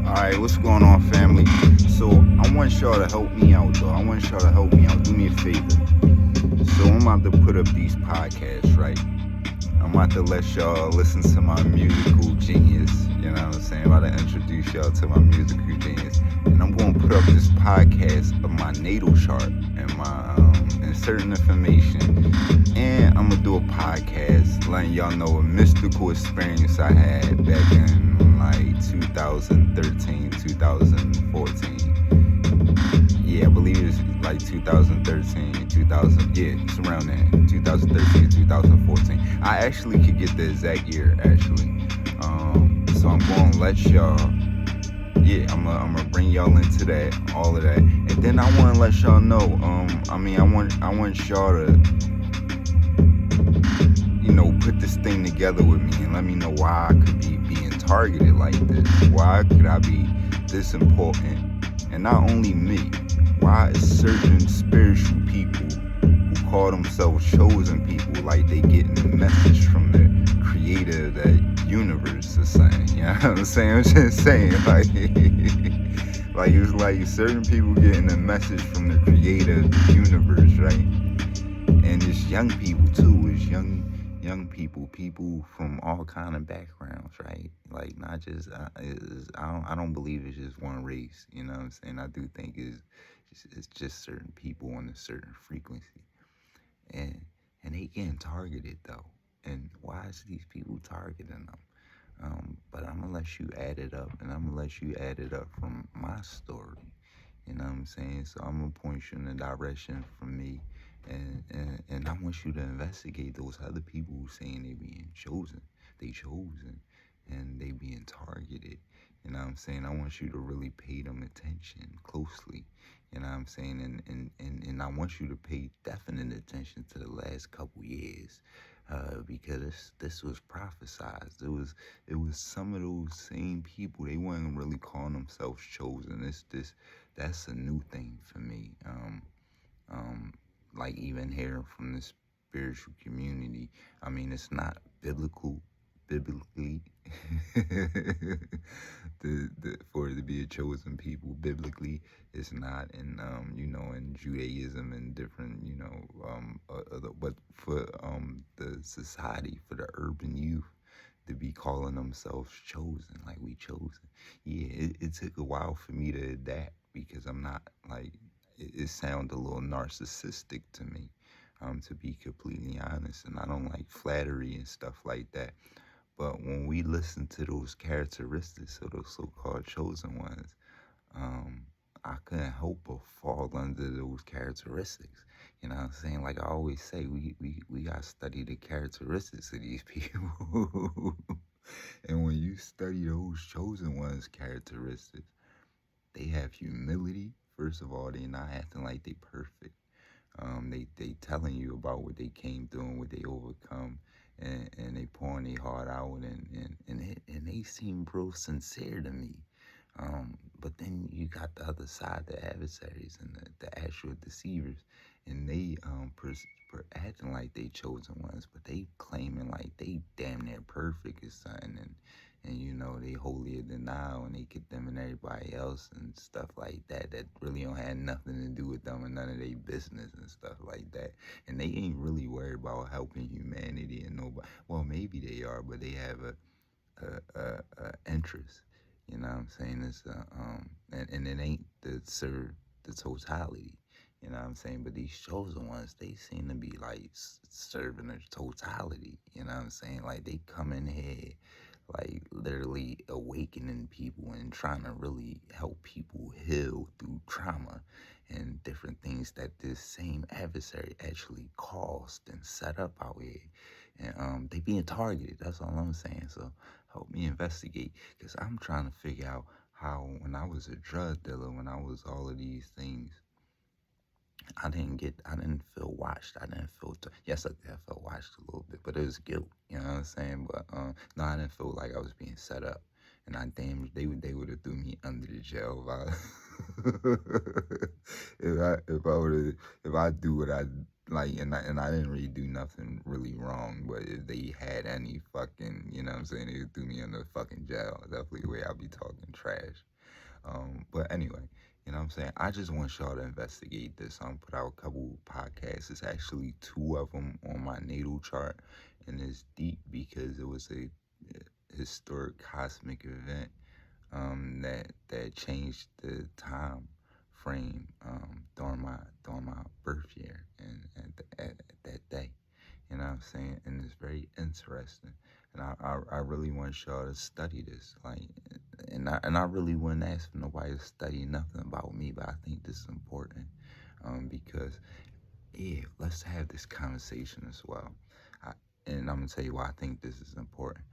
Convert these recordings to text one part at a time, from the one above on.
Alright, what's going on, family? So, I want y'all to help me out, though. Do me a favor. So, I'm about to put up these podcasts, right? I'm about to let y'all listen to my musical genius. You know what I'm saying? I'm about to introduce y'all to my musical genius. And I'm going to put up this podcast of my natal chart and my and certain information. And I'm going to do a podcast letting y'all know a mystical experience I had back in like 2013, 2014. Yeah, I believe it's like 2013, 2000. Yeah, it's around there. 2013, 2014. I actually could get the exact year, actually. So I'm going to let y'all. Yeah, I'm gonna bring y'all into that, all of that, and then I want to let y'all know. I want y'all to, put this thing together with me and let me know why I could be being targeted like this. Why could I be this important? And not only me, why is certain spiritual people who call themselves chosen people like they getting a message from the creator of the universe or something? You know what I'm saying? I'm just saying, like it's like certain people getting a message from the creator of the universe, right? And it's young people too. It's young people from all kind of backgrounds, right? Like not just I don't believe it's just one race. You know what I'm saying? I do think it's just certain people on a certain frequency, and they getting targeted though. And why is these people targeting them? But I'm gonna let you add it up, and I'm gonna let you add it up from my story. You know what I'm saying? So I'm gonna point you in the direction from me, and I want you to investigate those other people who saying they being chosen, and they being targeted. You know what I'm saying? I want you to really pay them attention closely. You know what I'm saying? And I want you to pay definite attention to the last couple years. Because this was prophesized. It was some of those same people. They weren't really calling themselves chosen. That's a new thing for me. Like even hearing from the spiritual community. I mean, it's not biblically, for it to be a chosen people. Biblically, it's not. And in Judaism and different, but for the society, for the urban youth to be calling themselves chosen, like we chosen. Yeah, it took a while for me to adapt because I'm not like, it sounded a little narcissistic to me, to be completely honest. And I don't like flattery and stuff like that. But when we listen to those characteristics of those so-called chosen ones, I couldn't help but fall under those characteristics. You know what I'm saying? Like I always say, we gotta study the characteristics of these people. And when you study those chosen ones' characteristics, they have humility. First of all, they not acting like they perfect. They telling you about what they came through and what they overcome, and they pouring their heart out, and they seem real sincere to me. But then you got the other side, the adversaries and the actual deceivers, and they acting like they chosen ones, but they claiming like they damn near perfect or something, and they holier than thou, and they condemning everybody else and stuff like that really don't have nothing to do with them and none of their business and stuff like that. And they ain't really worried about helping humanity and nobody. Well, maybe they are, but they have a interest. You know what I'm saying? It's and it ain't to serve the totality. You know what I'm saying? But these chosen ones, they seem to be like serving the totality. You know what I'm saying? Like they come in here, like literally awakening people and trying to really help people heal through trauma and different things that this same adversary actually caused and set up out here. And they being targeted. That's all I'm saying. So help me investigate, because I'm trying to figure out how, when I was a drug dealer, when I was all of these things, I didn't feel watched. I didn't feel, yes, I felt watched a little bit, but it was guilt, you know what I'm saying? But no, I didn't feel like I was being set up. And they would have threw me under the jail if I do what I like, and I didn't really do nothing really wrong, but if they had any fucking, you know what I'm saying, they threw me in the fucking jail. Definitely the way I be talking trash. But anyway, you know what I'm saying? I just want y'all to investigate this. Put out a couple podcasts. It's actually two of them on my natal chart, and it's deep because it was a historic cosmic event that changed the time frame during my birth year and at that day. You know what I'm saying? And it's very interesting. And I really want y'all to study this. Like, and I really wouldn't ask for nobody to study nothing about me, but I think this is important. Because yeah, let's have this conversation as well. I, and I'm gonna tell you why I think this is important.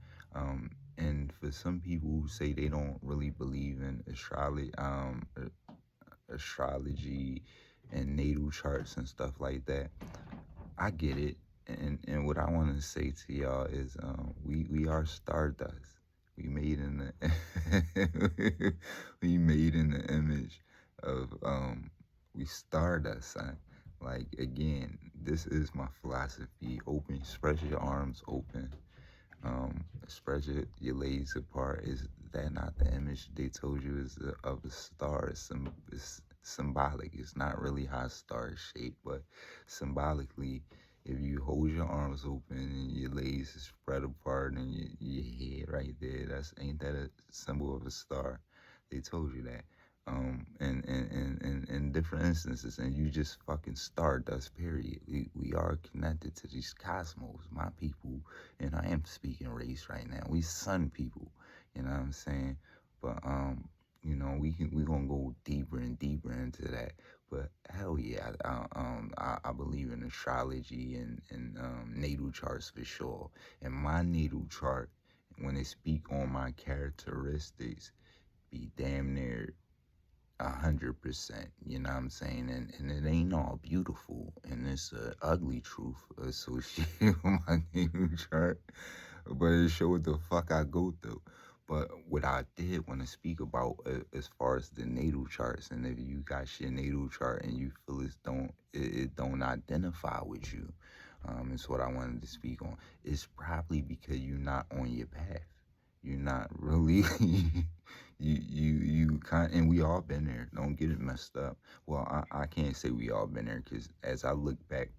And for some people who say they don't really believe in astrology and natal charts and stuff like that, I get it, and what I want to say to y'all is, we are stardust. We made in the we made in the image of we stardust, son. Like again, this is my philosophy. Open, spread your arms open. Spread your legs apart. Is that not the image they told you is of a star? It's symbolic. It's not really how a star is shaped, but symbolically, if you hold your arms open and your legs is spread apart and your head right there, that's ain't that a symbol of a star? They told you that. In different instances, and you just fucking stardust, period. We are connected to these cosmos, my people, and I am speaking race right now. We sun people, you know what I'm saying? But we gonna go deeper and deeper into that. But hell yeah, I believe in astrology and natal charts for sure. And my natal chart, when they speak on my characteristics, be damn near 100%, you know what I'm saying? And it ain't all beautiful, and it's a ugly truth associated with my natal chart, but it showed what the fuck I go through. But what I did want to speak about as far as the natal charts, and if you got your natal chart and you feel it don't identify with you, is what I wanted to speak on. It's probably because you're not on your path. You're not really you kind, and we all been there. Don't get it messed up. Well, I can't say we all been there because as I look back,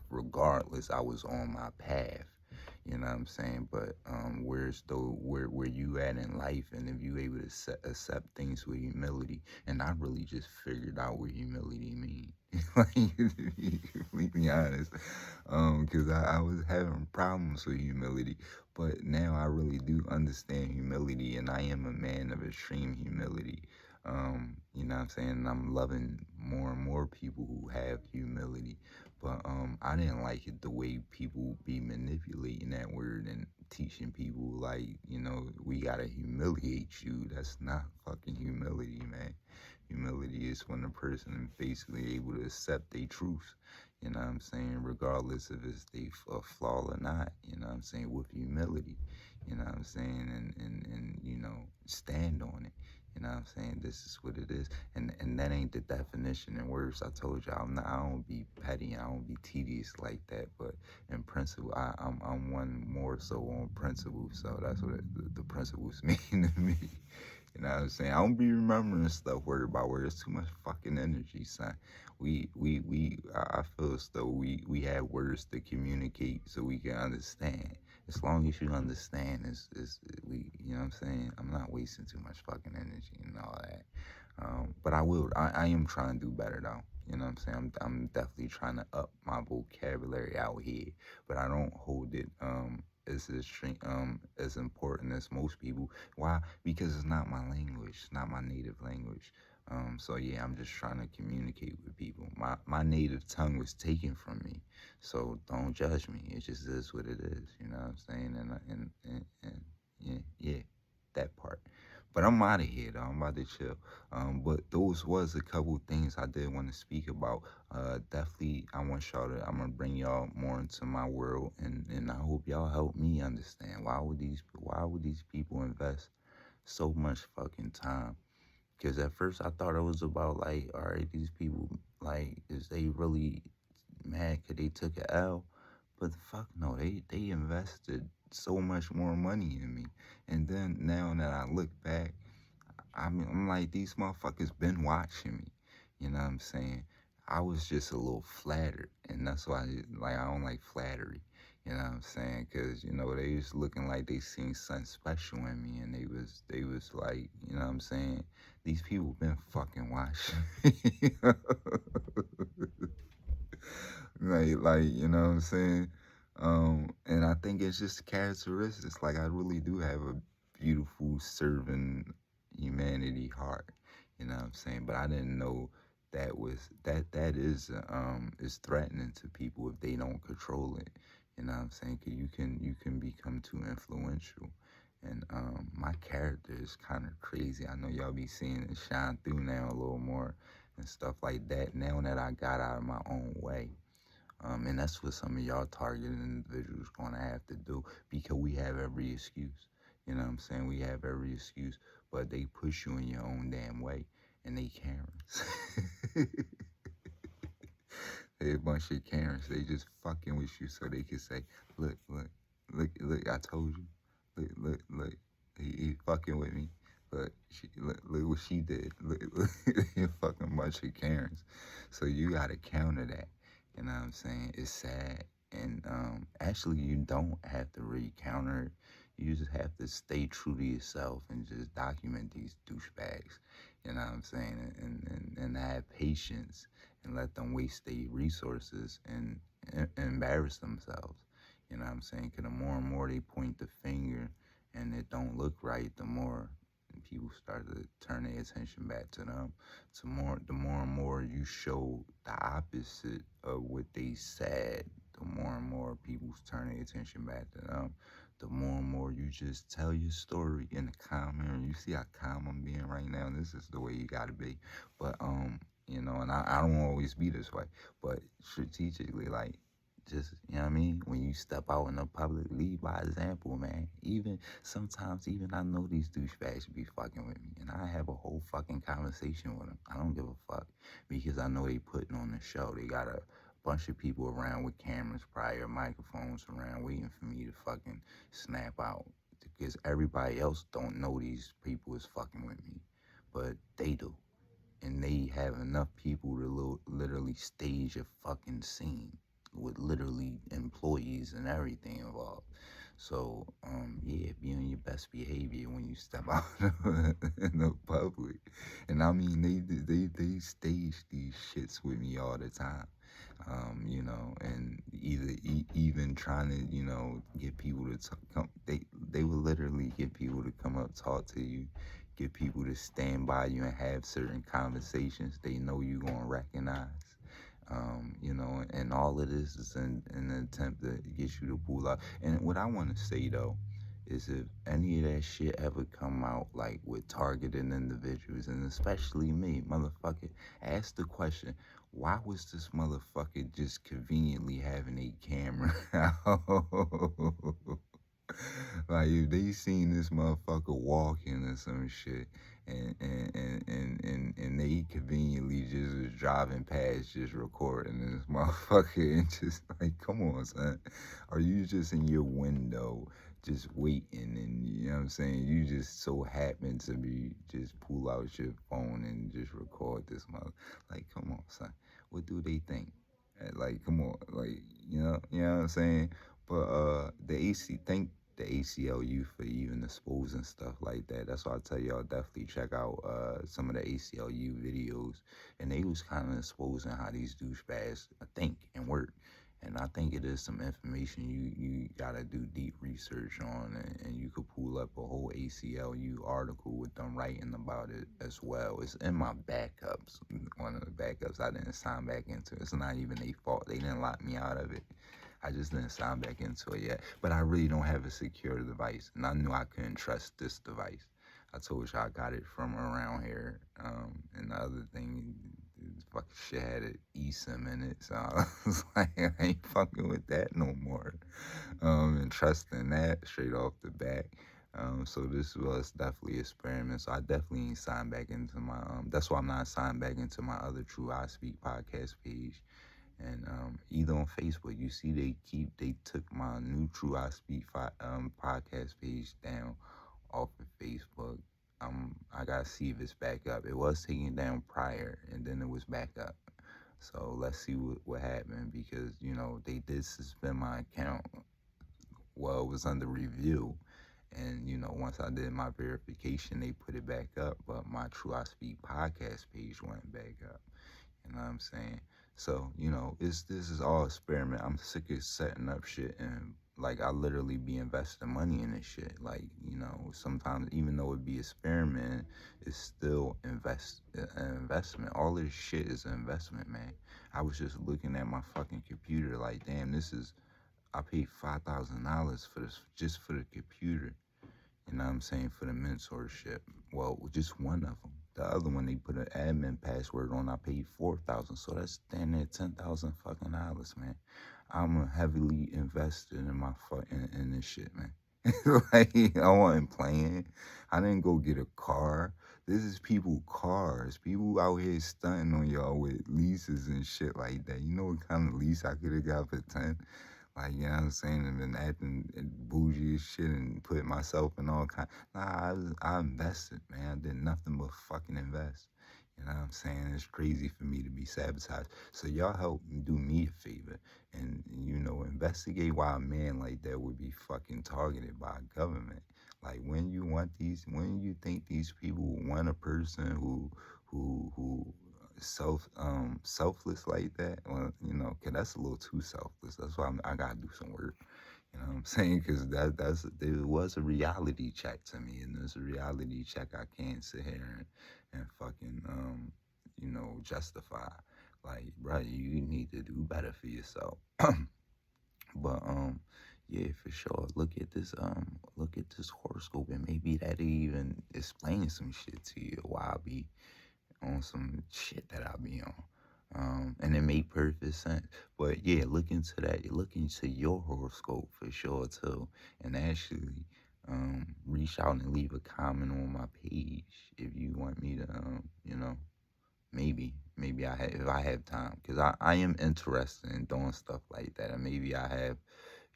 regardless, I was on my path. You know what I'm saying? But where you at in life, and if you able to accept things with humility, and I really just figured out what humility means. Like, to be completely honest, because I was having problems with humility, but now I really do understand humility, and I am a man of extreme humility. You know what I'm saying? And I'm loving more and more people who have humility. But I didn't like it the way people be manipulating that word and teaching people like, we gotta humiliate you. That's not fucking humility, man. Humility is when a person is basically able to accept their truth. You know what I'm saying? Regardless if it's a flaw or not. You know what I'm saying? With humility. You know what I'm saying? And stand on it. You know what I'm saying? This is what it is. And that ain't the definition in words. I told you I don't be petty, I don't be tedious like that. But in principle, I'm one more so on principle. So that's what the principles mean to me. You know what I'm saying? I don't be remembering stuff word by word. It's too much fucking energy, son. I feel as though we have words to communicate so we can understand. As long as you understand, you know what I'm saying? I'm not wasting too much fucking energy and all that. But I am trying to do better though. You know what I'm saying? I'm definitely trying to up my vocabulary out here, but I don't hold it as important as most people. Why? Because it's not my language, it's not my native language. So yeah, I'm just trying to communicate with people. My native tongue was taken from me, so don't judge me. It just is what it is. You know what I'm saying? And yeah, that part. But I'm out of here though. I'm about to chill. But those was a couple things I did want to speak about. Definitely, I want y'all to. I'm gonna bring y'all more into my world, and I hope y'all help me understand why would these people invest so much fucking time? Because at first I thought it was about like, all right, these people, like, is they really mad because they took a L? But fuck no, they invested so much more money in me. And then now that I look back, I'm like, these motherfuckers been watching me. You know what I'm saying? I was just a little flattered, and that's why I don't like flattery. You know what I'm saying? Cause they was looking like they seen something special in me, and they was like, you know what I'm saying? These people been fucking watching me. like you know what I'm saying? And I think it's just characteristics. Like I really do have a beautiful serving humanity heart. You know what I'm saying? But I didn't know that is threatening to people if they don't control it. You know what I'm saying? 'Cause you can become too influential. And my character is kind of crazy. I know y'all be seeing it shine through now a little more and stuff like that. Now that I got out of my own way. And that's what some of y'all targeted individuals going to have to do because we have every excuse. You know what I'm saying? We have every excuse, but they push you in your own damn way, and they Karens. They a bunch of Karens. They just fucking with you so they can say, look, look, look, I told you. Look. He fucking with me. Look what she did. Look, you fucking bunch of Karens. So you gotta counter that. You know what I'm saying? It's sad. And actually, you don't have to really counter it. You just have to stay true to yourself and just document these douchebags. You know what I'm saying? And have patience and let them waste their resources and embarrass themselves. You know what I'm saying? Because the more and more they point the finger and it don't look right, the more people start to turn their attention back to them. The more and more you show the opposite of what they said, the more and more people turn their attention back to them. The more and more you just tell your story in the calm manner. You see how calm I'm being right now. This is the way you gotta be. But and I don't always be this way. But strategically, like just you know what I mean? When you step out in the public, lead by example, man. Sometimes I know these douchebags be fucking with me, and I have a whole fucking conversation with them. I don't give a fuck because I know they putting on the show. They got a bunch of people around with cameras, prior microphones around, waiting for me to fucking snap out. Because everybody else don't know these people is fucking with me, but they do, and they have enough people to literally stage a fucking scene with literally employees and everything involved. So, yeah, be on your best behavior when you step out in the public. And I mean, they stage these shits with me all the time. And even trying to, get people to come. They will literally get people to come up, talk to you, get people to stand by you and have certain conversations they know you're gonna recognize. And all of this is in an attempt to get you to pull out. And what I want to say though is if any of that shit ever come out like with targeted individuals, and especially me, motherfucker, ask the question, why was this motherfucker just conveniently having a camera out? Like if they seen this motherfucker walking or some shit and they conveniently just was driving past just recording this motherfucker and just like, come on, son. Are you just in your window just waiting and you know what I'm saying? You just so happen to be just pull out your phone and just record this mother. Like, come on, son. What do they think? Like, come on, like, you know what I'm saying? But the thank the ACLU for even exposing stuff like that. That's why I tell y'all definitely check out some of the ACLU videos, and they was kind of exposing how these douchebags think and work. And I think it is some information you gotta do deep research on, and you could pull up a whole ACLU article with them writing about it as well. It's in my backups, one of the backups I didn't sign back into. It's not even their fault. They didn't lock me out of it. I just didn't sign back into it yet. But I really don't have a secure device, and I knew I couldn't trust this device. I told you I got it from around here. And the other thing, the fucking shit had an eSIM in it, so I was like, I ain't fucking with that no more. And trusting that straight off the bat. So this was definitely an experiment. So I definitely ain't signed back into my. That's why I'm not signed back into my other True I Speak podcast page. And either on Facebook, you see they took my new True I Speak podcast page down off of Facebook. I gotta see if it's back up. It was taken down prior, and then it was back up. So let's see what happened, because they did suspend my account while it was under review, and once I did my verification, they put it back up. But my True I Speak podcast page went back up. You know what I'm saying? So, this is all experiment. I'm sick of setting up shit, and like I literally be investing money in this shit. Like, sometimes even though it be experiment, it's still an investment. All this shit is an investment, man. I was just looking at my fucking computer like, damn, I paid $5,000 for this, just for the computer. You know what I'm saying? For the mentorship. Well, just one of them. The other one, they put an admin password on. I paid 4,000. So that's damn near 10,000 fucking dollars, man. I'm heavily invested in my in this shit, man. Like, I wasn't playing. I didn't go get a car. This is people cars. People out here stunting on y'all with leases and shit like that. You know what kind of lease I could have got for 10? Like, you know what I'm saying? And been acting bougie as shit and put myself in all kind. Nah, I invested, man. I did nothing but fucking invest. You know what I'm saying? It's crazy for me to be sabotaged. So y'all help do me a favor and, investigate why a man like that would be fucking targeted by a government. Like, when you think these people want a person who selfless like that, well, 'cause that's a little too selfless. That's why I gotta do some work. You know what I'm saying? Because there was a reality check to me, and there's a reality check I can't sit here and fucking justify. Like, bro, you need to do better for yourself. But yeah, for sure. Look at this horoscope, and maybe that even explains some shit to you. Why I be on some shit that I be on. And it made perfect sense. But yeah, look into that. Look into your horoscope for sure too. And actually, reach out and leave a comment on my page if you want me to, maybe if I have time, because I am interested in doing stuff like that, and maybe I have,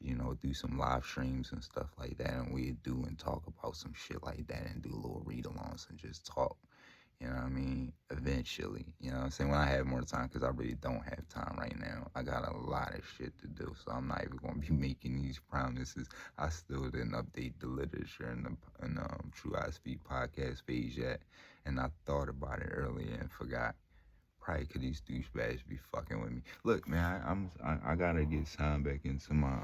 do some live streams and stuff like that, and we do and talk about some shit like that, and do little read-alongs and just talk. You know what I mean? Eventually, you know what I'm saying? When I have more time, because I really don't have time right now. I got a lot of shit to do, so I'm not even going to be making these promises. I still didn't update the literature in the True I Speak podcast page yet, and I thought about it earlier and forgot. Probably could these douchebags be fucking with me. Look, man, I gotta get signed back into my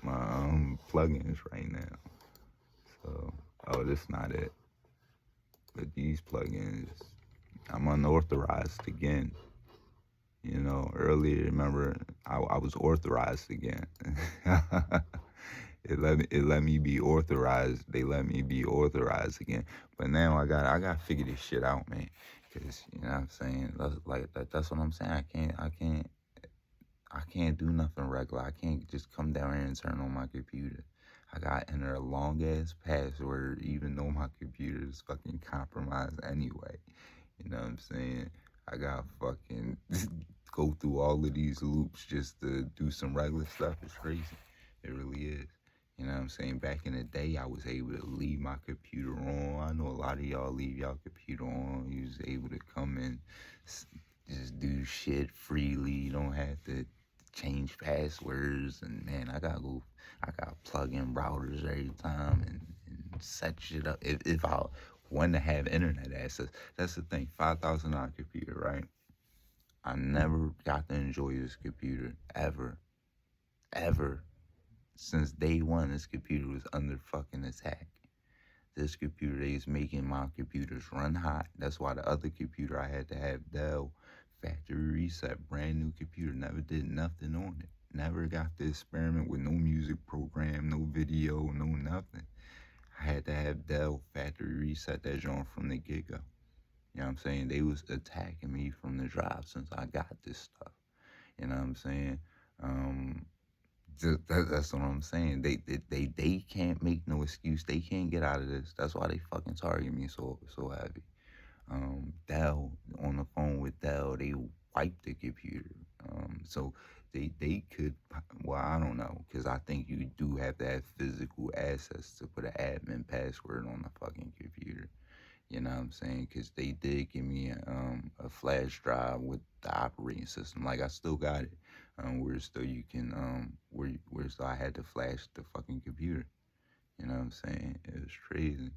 plugins right now. So, oh, this not it. But these plugins, I'm unauthorized again. Earlier, remember, I was authorized again. It let me be authorized. They let me be authorized again. But now I gotta figure this shit out, man. Cause you know what I'm saying. That's what I'm saying. I can't do nothing regular. I can't just come down here and turn on my computer. I gotta enter a long ass password, even though my computer is fucking compromised anyway. You know what I'm saying? I gotta fucking go through all of these loops just to do some regular stuff. It's crazy. It really is. You know what I'm saying? Back in the day, I was able to leave my computer on. I know a lot of y'all leave y'all computer on. You was able to come and just do shit freely. You don't have to change passwords. And man, I gotta plug in routers every time and set shit up. If I want to have internet access, that's the thing. $5,000 computer, right? I never got to enjoy this computer ever, ever. Since day one, this computer was under fucking attack. This computer is making my computers run hot. That's why the other computer I had to have Dell factory reset, brand new computer, never did nothing on it. Never got to experiment with no music program, no video, no nothing. I had to have Dell factory reset that joint from the get-go. You know what I'm saying? They was attacking me from the drive since I got this stuff. You know what I'm saying? That's what I'm saying. They can't make no excuse. They can't get out of this. That's why they fucking target me so heavy. Dell, on the phone with Dell, they wiped the computer. So They could, well, I don't know, because I think you do have to have physical access to put an admin password on the fucking computer. You know what I'm saying? Because they did give me a flash drive with the operating system. Like I still got it. Where still you can where still I had to flash the fucking computer. You know what I'm saying? It was crazy.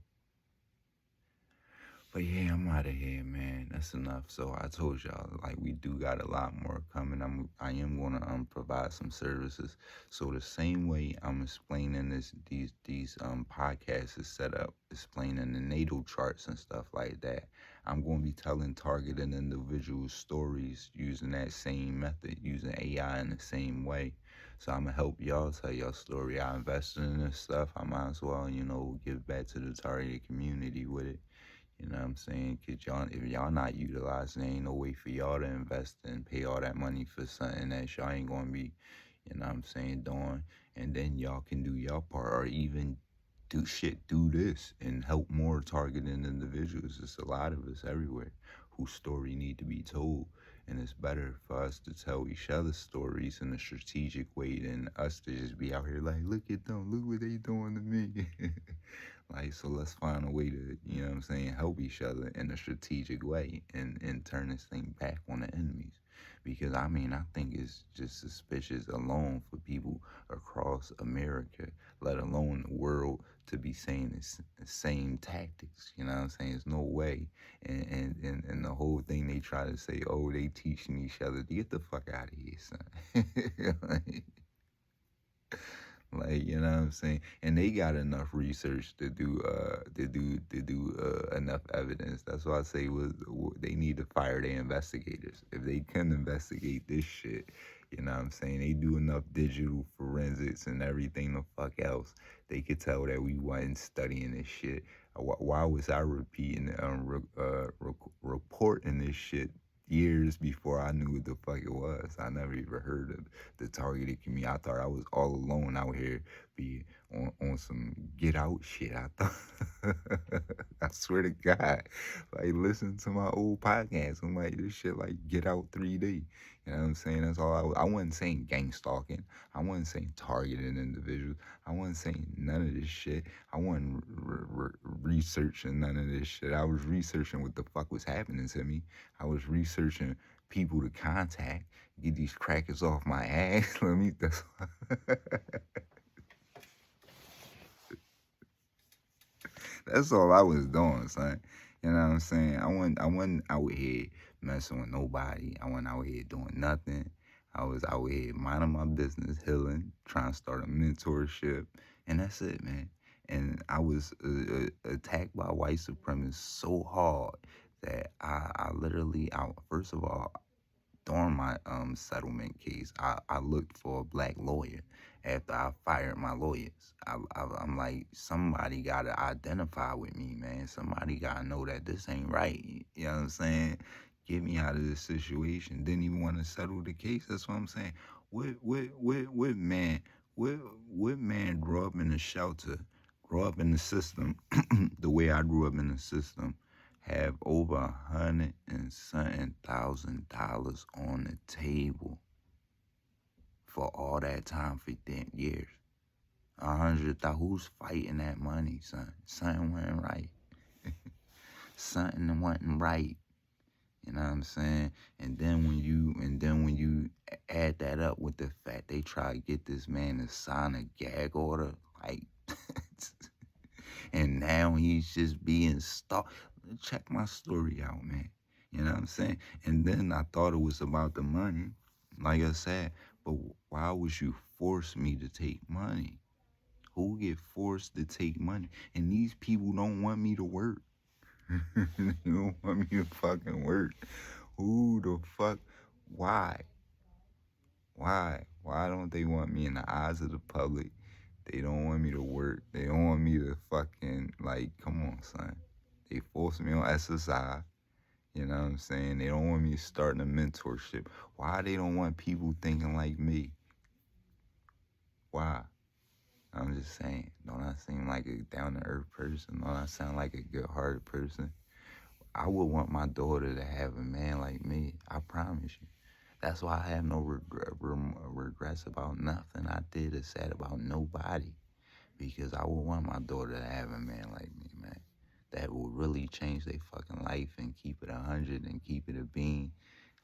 But yeah, I'm out of here, man. That's enough. So I told y'all, like, we do got a lot more coming. I am gonna provide some services. So the same way I'm explaining these podcasts is set up, explaining the natal charts and stuff like that. I'm gonna be telling targeted individual stories using that same method, using AI in the same way. So I'm gonna help y'all tell your story. I invested in this stuff. I might as well, give back to the targeted community with it. You know what I'm saying? Cause y'all, if y'all not utilizing, there ain't no way for y'all to invest and pay all that money for something that y'all ain't gonna be, you know what I'm saying, doing. And then y'all can do your part, or even do this and help more targeted individuals. There's a lot of us everywhere whose story need to be told. And it's better for us to tell each other's stories in a strategic way than us to just be out here like, look at them, look what they doing to me. Like, so let's find a way to, you know what I'm saying, help each other in a strategic way and turn this thing back on the enemies. Because, I mean, I think it's just suspicious alone for people across America, let alone the world, to be saying the same tactics. You know what I'm saying? There's no way. And the whole thing they try to say, oh, they teaching each other. Get the fuck out of here, son. Like, you know what I'm saying? And they got enough research to do enough evidence. That's why I say they need to fire their investigators. If they couldn't investigate this shit, you know what I'm saying? They do enough digital forensics and everything the fuck else. They could tell that we wasn't studying this shit. Why was I repeating reporting this shit years before I knew what the fuck it was? I never even heard of the targeted community. I thought I was all alone out here, be on some get out shit. I thought, I swear to God, like listen to my old podcast. I'm like, this shit like Get Out 3D. You know what I'm saying? That's all I wasn't saying gang stalking. I wasn't saying targeted individuals. I wasn't saying none of this shit. I wasn't researching none of this shit. I was researching what the fuck was happening to me. I was researching people to contact, get these crackers off my ass. Let me. That's all I was doing, son. You know what I'm saying? I wasn't out here messing with nobody. I wasn't out here doing nothing. I was out here minding my business, healing, trying to start a mentorship, and that's it, man. And I was attacked by white supremacists so hard that I literally, first of all, during my settlement case, I looked for a black lawyer after I fired my lawyers. I'm like, somebody gotta identify with me, man. Somebody gotta know that this ain't right. You know what I'm saying? Get me out of this situation. Didn't even want to settle the case. That's what I'm saying. What man, what what man grew up in the shelter, grew up in the system, the way I grew up in the system, have over $100,000 on the table for all that time for 10 years. 100,000. Who's fighting that money, son? Something wasn't right. Something wasn't right. You know what I'm saying? And then when you add that up with the fact they try to get this man to sign a gag order, like, and now he's just being stalked. Check my story out, man. You know what I'm saying? And then I thought it was about the money, like I said, but why would you force me to take money? Who get forced to take money? And these people don't want me to work. They don't want me to fucking work. Who the fuck? Why? Why? Why don't they want me in the eyes of the public? They don't want me to work. They don't want me to fucking, like, come on, son. They force me on SSI. You know what I'm saying? They don't want me starting a mentorship. Why they don't want people thinking like me? Why? I'm just saying. Don't I seem like a down-to-earth person? Don't I sound like a good-hearted person? I would want my daughter to have a man like me. I promise you. That's why I have no regrets about nothing I did or said about nobody. Because I would want my daughter to have a man like me, man. That would really change their fucking life and keep it 100 and keep it a bean.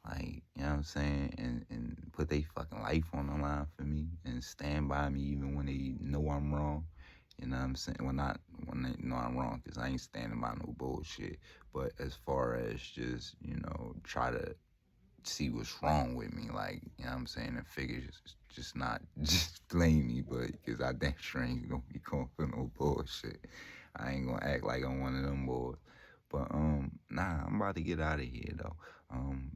Like, you know what I'm saying? And put their fucking life on the line for me and stand by me even when they know I'm wrong. You know what I'm saying? When they know I'm wrong, because I ain't standing by no bullshit. But as far as just, try to see what's wrong with me, like, you know what I'm saying, and figure just not just blame me, but because I damn sure ain't gonna be going for no bullshit. I ain't gonna act like I'm one of them boys. But nah, I'm about to get out of here though. Um,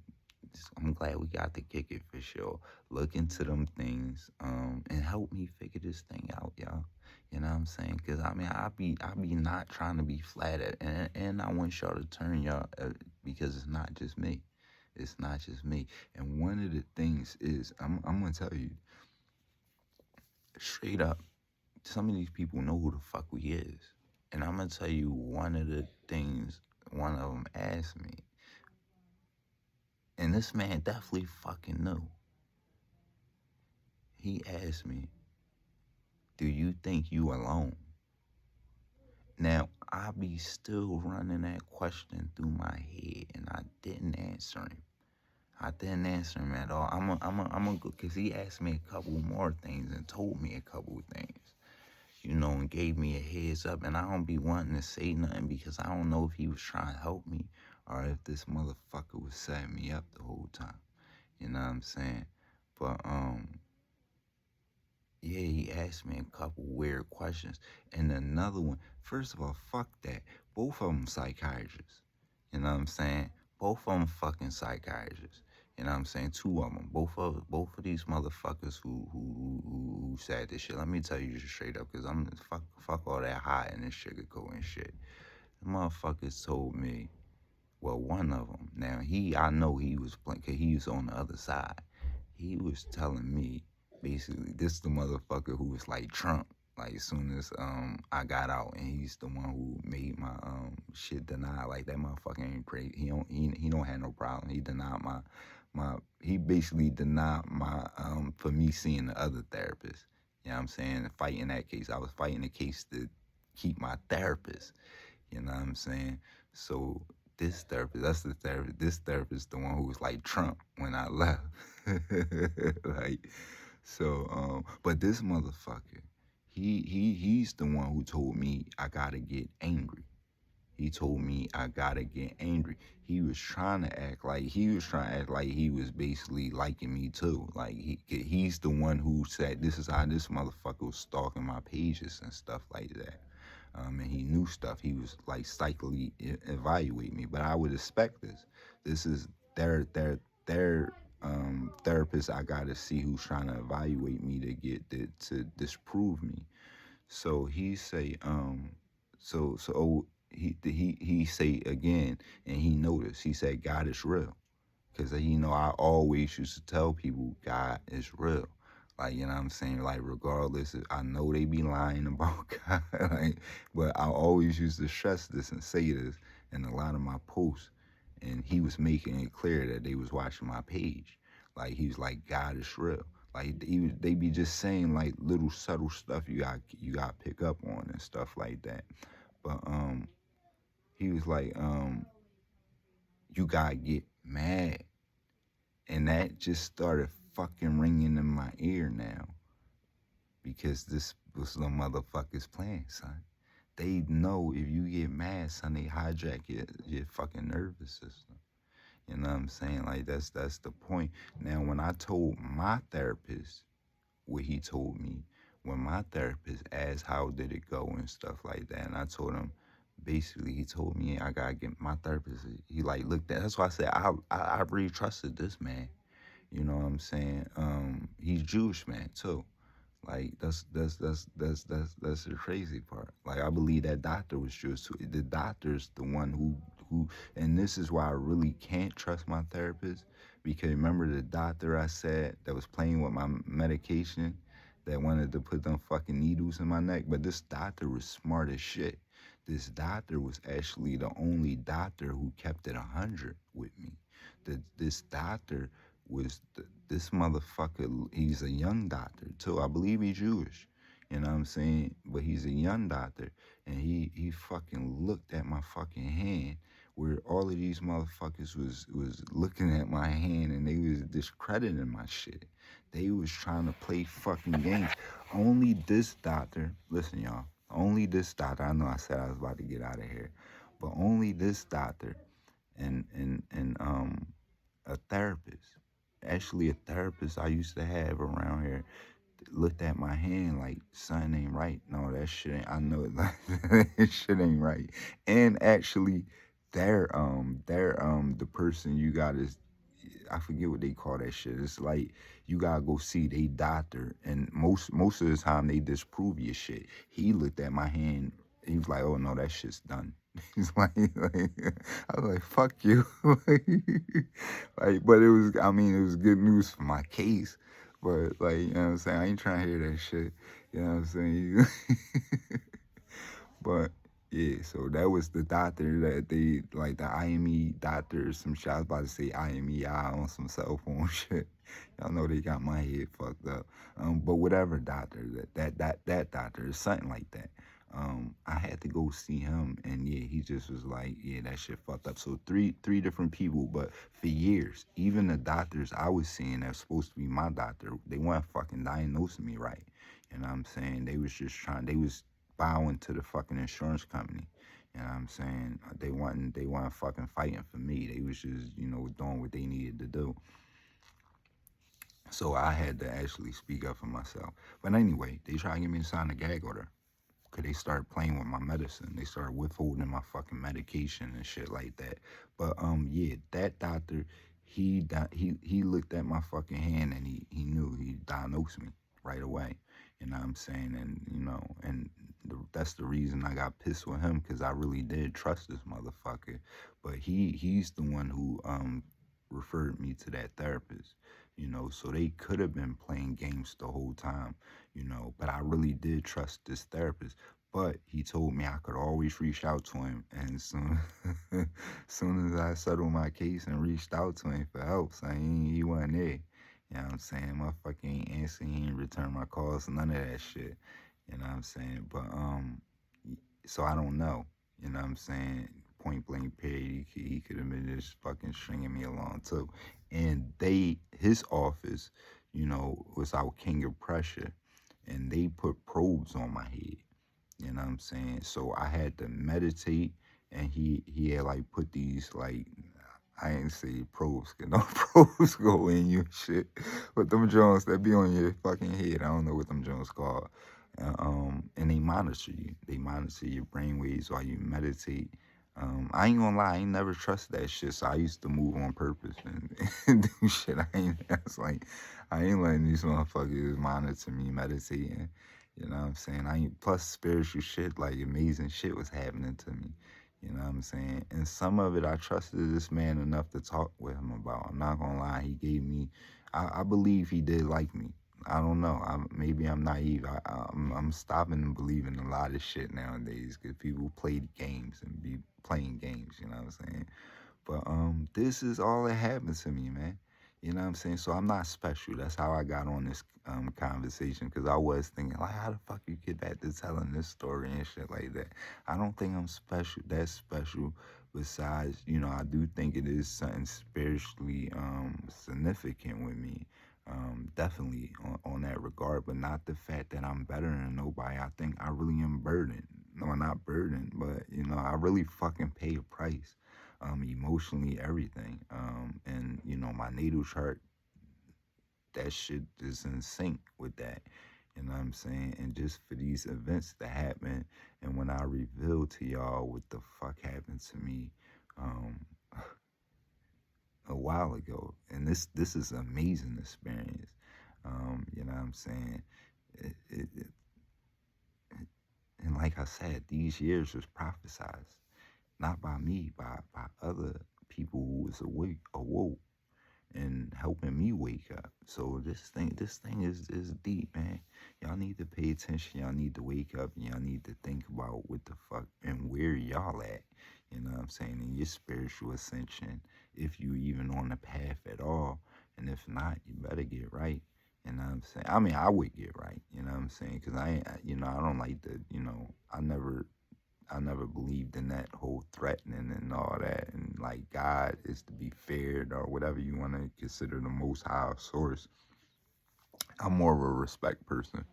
I'm glad we got to kick it for sure. Look into them things, and help me figure this thing out, y'all. You know what I'm saying? Cause I mean, I be not trying to be flattered, and I want y'all to turn y'all, because it's not just me. It's not just me. And one of the things is, I'm gonna tell you straight up, some of these people know who the fuck we is. And I'm gonna tell you one of the things one of them asked me, and this man definitely fucking knew. He asked me, "Do you think you alone?" Now, I be still running that question through my head, and I didn't answer him. I didn't answer him at all. I'm a, because he asked me a couple more things and told me a couple things, and gave me a heads up. And I don't be wanting to say nothing because I don't know if he was trying to help me or if this motherfucker was setting me up the whole time. You know what I'm saying? But, yeah, he asked me a couple weird questions. And another one, first of all, fuck that. Both of them psychiatrists. You know what I'm saying? Both of them fucking psychiatrists. You know what I'm saying? Two of them. Both of these motherfuckers who said this shit. Let me tell you just straight up, because I'm fuck all that hot and this sugarcoating shit. The motherfuckers told me, well, one of them. Now I know he was playing, cause he was on the other side. He was telling me, basically, this the motherfucker who was like Trump. Like, as soon as I got out, and he's the one who made my shit deny. Like, that motherfucker ain't crazy. He don't have no problem. He denied he basically denied my for me seeing the other therapist. You know what I'm saying? Fighting that case. I was fighting the case to keep my therapist. You know what I'm saying? So this therapist, that's the therapist. This therapist, the one who was like Trump when I left. Like, so, but this motherfucker, he's the one who told me I gotta get angry. He told me I gotta get angry. He was trying to act like he was basically liking me too. Like, he's the one who said this is how this motherfucker was stalking my pages and stuff like that. And he knew stuff. He was like psychically evaluate me, but I would expect this. This is their therapist. I gotta see who's trying to evaluate me to disprove me. So he say, he say again, and he noticed. He said, God is real, because I always used to tell people God is real. Like, you know what I'm saying? Like, regardless, I know they be lying about God, like, but I always used to stress this and say this in a lot of my posts. And he was making it clear that they was watching my page. Like, he was like, God is real. Like, they be just saying like little subtle stuff you got to pick up on and stuff like that. But he was like, you gotta get mad. And that just started fucking ringing in my ear now, because this was the motherfuckers playing, son. They know if you get mad, son, they hijack your fucking nervous system. You know what I'm saying? Like, that's the point. Now, when I told my therapist what he told me, when my therapist asked how did it go and stuff like that, and I told him, basically, he told me I gotta get my therapist. He like looked at. That's why I said I really trusted this man. You know what I'm saying? He's Jewish, man, too. Like, that's the crazy part. Like, I believe that doctor was Jewish too. The doctor's the one who, and this is why I really can't trust my therapist, because remember the doctor I said that was playing with my medication, that wanted to put them fucking needles in my neck. But this doctor was smart as shit. This doctor was actually the only doctor who kept it 100 with me. This doctor was this motherfucker. He's a young doctor too. I believe he's Jewish. You know what I'm saying? But he's a young doctor, and he fucking looked at my fucking hand, where all of these motherfuckers was looking at my hand, and they was discrediting my shit. They was trying to play fucking games. Only this doctor, listen, y'all. Only this doctor. I know I said I was about to get out of here, but only this doctor and a therapist. Actually, a therapist I used to have around here looked at my hand like, son ain't right. No, that shit ain't. I know it. Like, that shit ain't right. And actually, the person you got is, I forget what they call that shit. It's like you gotta go see they doctor, and most of the time they disprove your shit. He looked at my hand. He was like, "Oh no, that shit's done." He's like I was like, "Fuck you," like, but it was. I mean, it was good news for my case. But like, you know what I'm saying? I ain't trying to hear that shit. You know what I'm saying? But yeah, so that was the doctor that they like the IME doctor or some shit. I was about to say IMEI on some cell phone shit. Y'all know they got my head fucked up. But whatever doctor that doctor is something like that. I had to go see him, and yeah, he just was like, yeah, that shit fucked up. So three different people, but for years, even the doctors I was seeing that was supposed to be my doctor, they weren't fucking diagnosing me right. You know what I'm saying? They was just trying. They was bowing to the fucking insurance company. You know what I'm saying? They weren't fucking fighting for me. They was just, doing what they needed to do. So I had to actually speak up for myself. But anyway, they tried to get me to sign a gag order. Cause they started playing with my medicine. They started withholding my fucking medication and shit like that. But yeah, that doctor, he looked at my fucking hand, and he knew, he diagnosed me right away. You know what I'm saying? And that's the reason I got pissed with him, because I really did trust this motherfucker. But he's the one who referred me to that therapist. So they could have been playing games the whole time. But I really did trust this therapist. But he told me I could always reach out to him, and soon as I settled my case and reached out to him for help, saying he wasn't there. You know what I'm saying? Motherfucker ain't answer, he ain't return my calls, none of that shit. You know what I'm saying? But so I don't know. You know what I'm saying? Point blank period. He could have been just fucking stringing me along too. And his office, was out King of Prussia, and they put probes on my head. You know what I'm saying? So I had to meditate, and he had like put these, like, I ain't say probes, cause no probes go in you and shit. But them Jones that be on your fucking head, I don't know what them Jones called. And they monitor you. They monitor your brain waves while you meditate. I ain't gonna lie, I ain't never trusted that shit. So I used to move on purpose and do shit. That's like, I ain't letting these motherfuckers monitor me meditating. You know what I'm saying? Plus spiritual shit, like amazing shit was happening to me. You know what I'm saying? And some of it I trusted this man enough to talk with him about. I'm not gonna lie, he gave me, I believe he did like me. I don't know. Maybe I'm naive. I'm stopping to believe in a lot of shit nowadays, because people play games and be playing games. You know what I'm saying? But this is all that happened to me, man. You know what I'm saying? So I'm not special. That's how I got on this conversation, because I was thinking, like, how the fuck you get back to telling this story and shit like that? I don't think I'm special. That's special. Besides, I do think it is something spiritually significant with me. Definitely on that regard, but not the fact that I'm better than nobody. I think I really am burdened. No, not burdened, but I really fucking pay a price, emotionally, everything. And my natal chart, that shit is in sync with that. You know what I'm saying? And just for these events to happen, and when I reveal to y'all what the fuck happened to me, um, a while ago, and this is an amazing experience. You know what I'm saying? It, and like I said, these years was prophesized, not by me, by other people who was awoke, and helping me wake up. So this thing is deep, man. Y'all need to pay attention. Y'all need to wake up, and y'all need to think about what the fuck and where y'all at. You know what I'm saying? In your spiritual ascension, if you even on the path at all. And if not, you better get right. You know what I'm saying? I mean, I would get right. You know what I'm saying? Because I don't like the, I never believed in that whole threatening and all that. And like God is to be feared or whatever you want to consider the most high source. I'm more of a respect person.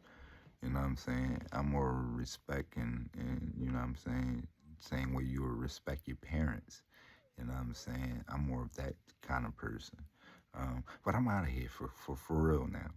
You know what I'm saying? I'm more respect and you know what I'm saying? Same way you would respect your parents. You know what I'm saying? I'm more of that kind of person. But I'm out of here for real now.